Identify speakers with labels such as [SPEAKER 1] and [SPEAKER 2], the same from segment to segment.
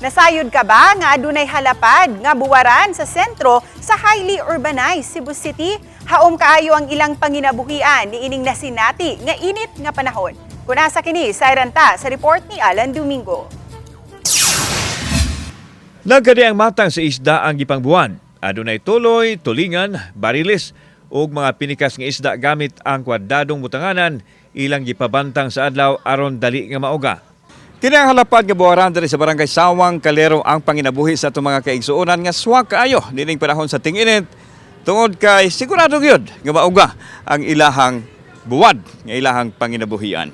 [SPEAKER 1] Nasayod ka ba nga adunay halapad nga buwaran sa sentro sa highly urbanized Cebu City? Haom kaayo ang ilang panginabuhian ni ining nasinati nga init nga panahon. Kunasa kini sa Iranta sa report ni Alan Domingo.
[SPEAKER 2] Nagkadi ang matang sa isda ang gipangbuwan. Adunay tuloy, tulingan, barilis ug mga pinikas nga isda gamit ang kwadadong butanganan ilang gipabantang sa adlaw aron dali nga mauga. Kini ang halapad nga buwaran diri sa barangay Sawang, Calero ang panginabuhi sa atong mga kaigsuonan nga swak kaayo nining panahon sa ting-init tungod kay sigurado gyud nga mauga ang ilahang buwad nga ilahang panginabuhian.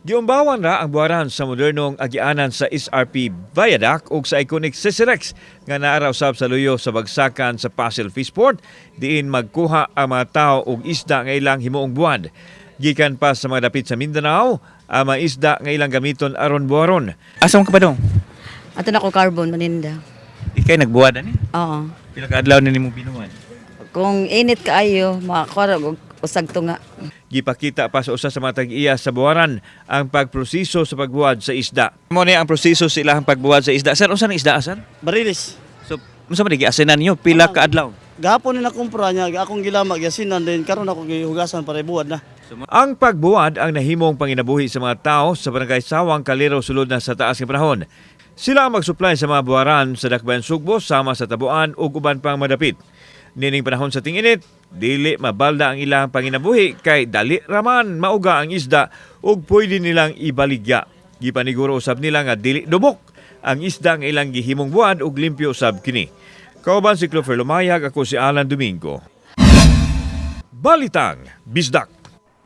[SPEAKER 2] Giumbawan ra ang buwaran sa modernong agianan sa SRP Viaduct ug sa iconic Siserex nga naara usab sa luyo sa bagsakan sa Pasel Fishport diin magkuha ang mga tao og isda nga ilang himuong buwad. Gikan pa sa mga dapit sa Mindanao, ang mga isda nga ilang gamiton aron buwaron.
[SPEAKER 3] Asa mo ka pa dong?
[SPEAKER 4] Ato na ko carbon maninda.
[SPEAKER 3] Ikay nagbuwad ani?
[SPEAKER 4] Oo.
[SPEAKER 3] Pila ka adlaw na nimong binuwan?
[SPEAKER 4] Kung init kaayo, makakuha og usag tunga.
[SPEAKER 2] Gipakita pa sa usa sa mga tag-iya sa buwaran ang pagproseso sa pagbuwad sa isda. Mo ni ang proseso sa ilahang pagbuwad sa isda. Sir, unsa ang isda asan?
[SPEAKER 5] Barilis.
[SPEAKER 2] So, unsa man giasinan niyo pila ka adlaw?
[SPEAKER 5] Gahapon na kumpra niya, akong gilama, gyasinan din, karon ako gihugasan para ibuwad na.
[SPEAKER 2] Ang pagbuwad ang nahimong panginabuhi sa mga tao sa barangay Sawang, Calero sulod na sa taas nga panahon. Sila ang mag-supply sa mga buwaran sa Dakbayan Sugbo sama sa Tabuan ug uban pang madapit. Nining panahon sa ting-init, dili mabalda ang ilang panginabuhi kay dali raman mauga ang isda ug pwede nilang ibaligya. Gipaniguro usab nila nga dili dubok ang isda nga ilang gihimong buwad ug limpyo usab kini. Kauban si Clover Lumayag, ako si Alan Domingo. Balitang Bisdak.